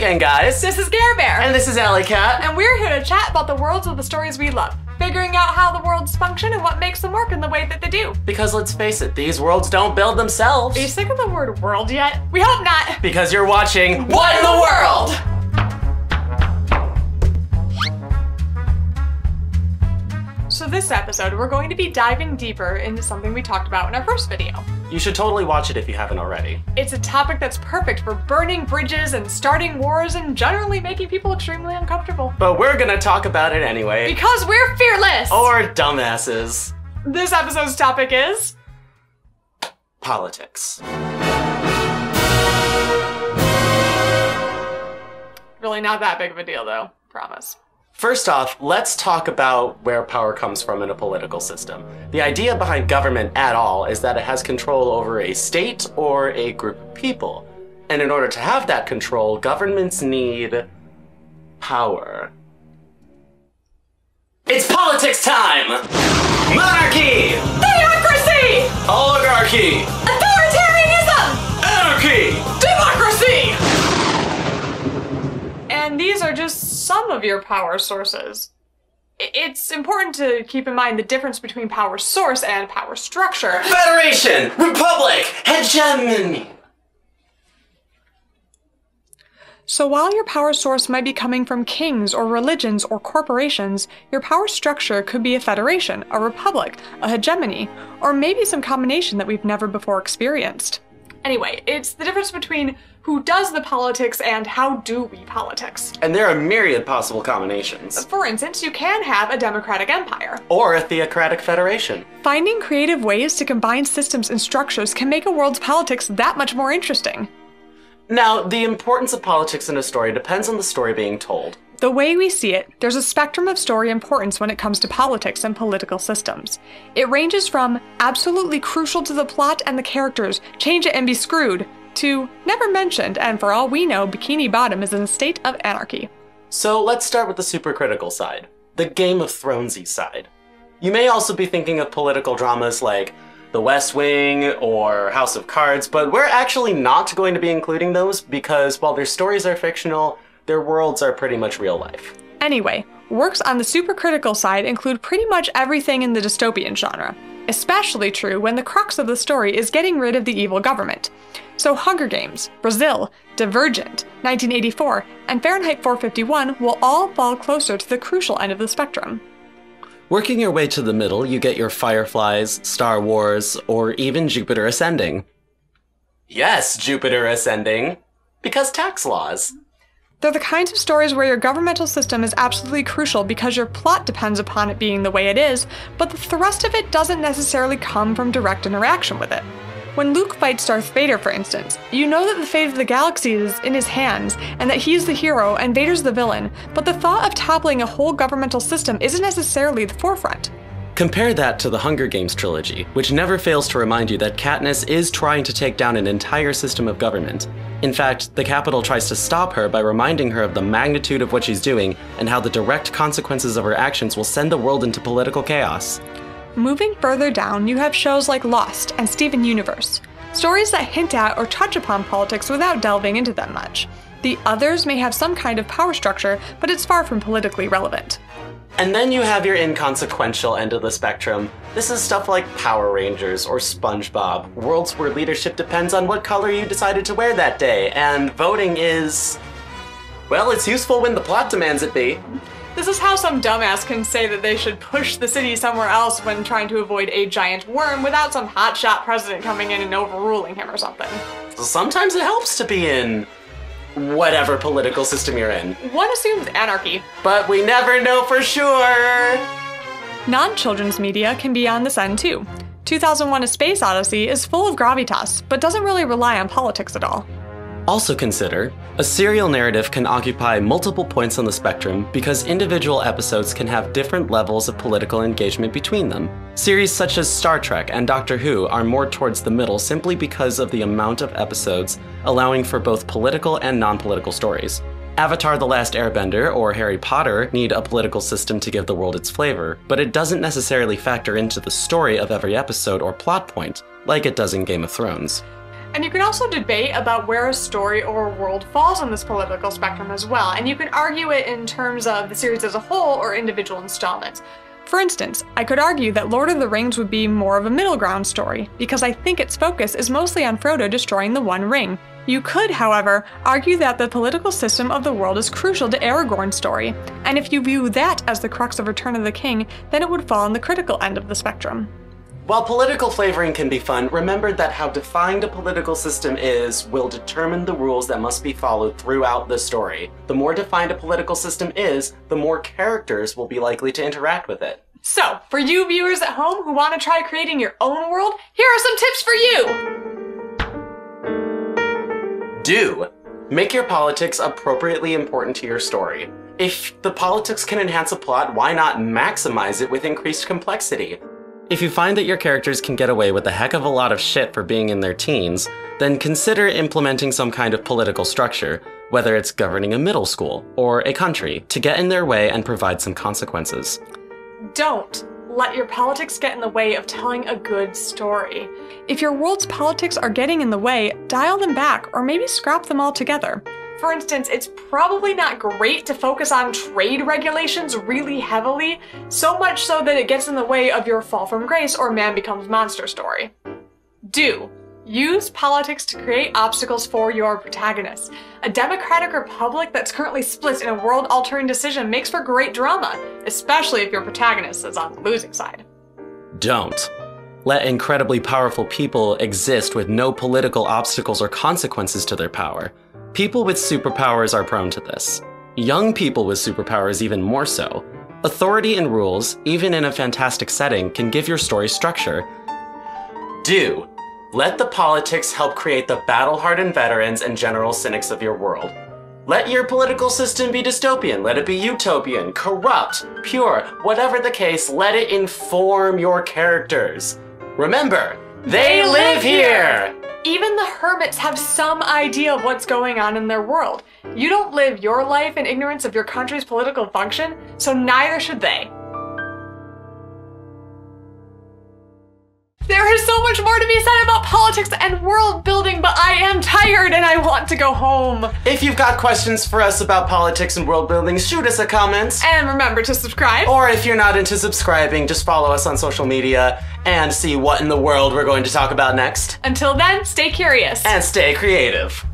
again, guys. This is GareBear. And this is AlliCat. And we're here to chat about the worlds of the stories we love, figuring out how the worlds function and what makes them work in the way that they do. Because let's face it, these worlds don't build themselves. Are you sick of the word world yet? We hope not. Because you're watching What in the World? So this episode, we're going to be diving deeper into something we talked about in our first video. You should totally watch it if you haven't already. It's a topic that's perfect for burning bridges and starting wars and generally making people extremely uncomfortable. But we're gonna talk about it anyway. Because we're fearless! Or dumbasses. This episode's topic is... politics. Really not that big of a deal though, promise. First off, let's talk about where power comes from in a political system. The idea behind government at all is that it has control over a state or a group of people. And in order to have that control, governments need power. It's politics time! Monarchy! Theocracy! Oligarchy! Authoritarianism! Anarchy! Democracy! And these are just some of your power sources. It's important to keep in mind the difference between power source and power structure. Federation! Republic! Hegemony! So while your power source might be coming from kings or religions or corporations, your power structure could be a federation, a republic, a hegemony, or maybe some combination that we've never before experienced. Anyway, it's the difference between who does the politics and how do we politics. And there are myriad possible combinations. For instance, you can have a democratic empire. Or a theocratic federation. Finding creative ways to combine systems and structures can make a world's politics that much more interesting. Now, the importance of politics in a story depends on the story being told. The way we see it, there's a spectrum of story importance when it comes to politics and political systems. It ranges from absolutely crucial to the plot and the characters, change it and be screwed, to never mentioned, and for all we know, Bikini Bottom is in a state of anarchy. So let's start with the supercritical side, the Game of Thronesy side. You may also be thinking of political dramas like The West Wing or House of Cards, but we're actually not going to be including those because while their stories are fictional, their worlds are pretty much real life. Anyway, works on the supercritical side include pretty much everything in the dystopian genre. Especially true when the crux of the story is getting rid of the evil government. So Hunger Games, Brazil, Divergent, 1984, and Fahrenheit 451 will all fall closer to the crucial end of the spectrum. Working your way to the middle, you get your Fireflies, Star Wars, or even Jupiter Ascending. Yes, Jupiter Ascending, because tax laws. They're the kinds of stories where your governmental system is absolutely crucial because your plot depends upon it being the way it is, but the thrust of it doesn't necessarily come from direct interaction with it. When Luke fights Darth Vader, for instance, you know that the fate of the galaxy is in his hands, and that he's the hero and Vader's the villain, but the thought of toppling a whole governmental system isn't necessarily the forefront. Compare that to the Hunger Games trilogy, which never fails to remind you that Katniss is trying to take down an entire system of government. In fact, the Capitol tries to stop her by reminding her of the magnitude of what she's doing and how the direct consequences of her actions will send the world into political chaos. Moving further down, you have shows like Lost and Steven Universe, stories that hint at or touch upon politics without delving into them much. The others may have some kind of power structure, but it's far from politically relevant. And then you have your inconsequential end of the spectrum. This is stuff like Power Rangers or SpongeBob, worlds where leadership depends on what color you decided to wear that day, and voting is... well, it's useful when the plot demands it be. This is how some dumbass can say that they should push the city somewhere else when trying to avoid a giant worm without some hotshot president coming in and overruling him or something. Sometimes it helps to be in whatever political system you're in. One assumes anarchy. But we never know for sure! Non-children's media can be on this end too. 2001: A Space Odyssey is full of gravitas, but doesn't really rely on politics at all. Also consider, a serial narrative can occupy multiple points on the spectrum because individual episodes can have different levels of political engagement between them. Series such as Star Trek and Doctor Who are more towards the middle simply because of the amount of episodes, allowing for both political and non-political stories. Avatar: The Last Airbender or Harry Potter need a political system to give the world its flavor, but it doesn't necessarily factor into the story of every episode or plot point, like it does in Game of Thrones. And you can also debate about where a story or a world falls on this political spectrum as well, and you can argue it in terms of the series as a whole or individual installments. For instance, I could argue that Lord of the Rings would be more of a middle ground story, because I think its focus is mostly on Frodo destroying the One Ring. You could, however, argue that the political system of the world is crucial to Aragorn's story, and if you view that as the crux of Return of the King, then it would fall on the critical end of the spectrum. While political flavoring can be fun, remember that how defined a political system is will determine the rules that must be followed throughout the story. The more defined a political system is, the more characters will be likely to interact with it. So, for you viewers at home who want to try creating your own world, here are some tips for you! Do. Make your politics appropriately important to your story. If the politics can enhance a plot, why not maximize it with increased complexity? If you find that your characters can get away with a heck of a lot of shit for being in their teens, then consider implementing some kind of political structure, whether it's governing a middle school or a country, to get in their way and provide some consequences. Don't let your politics get in the way of telling a good story. If your world's politics are getting in the way, dial them back or maybe scrap them altogether. For instance, it's probably not great to focus on trade regulations really heavily, so much so that it gets in the way of your fall from grace or man becomes monster story. Do. Use politics to create obstacles for your protagonists. A democratic republic that's currently split in a world-altering decision makes for great drama, especially if your protagonist is on the losing side. Don't. Let incredibly powerful people exist with no political obstacles or consequences to their power. People with superpowers are prone to this. Young people with superpowers even more so. Authority and rules, even in a fantastic setting, can give your story structure. Do. Let the politics help create the battle-hardened veterans and general cynics of your world. Let your political system be dystopian, let it be utopian, corrupt, pure, whatever the case, let it inform your characters. Remember, they live here! Even the hermits have some idea of what's going on in their world. You don't live your life in ignorance of your country's political function, so neither should they. There is so much more to be said about politics and world building, but I am tired and I want to go home. If you've got questions for us about politics and world building, shoot us a comment. And remember to subscribe. Or if you're not into subscribing, just follow us on social media and see what in the world we're going to talk about next. Until then, stay curious. And stay creative.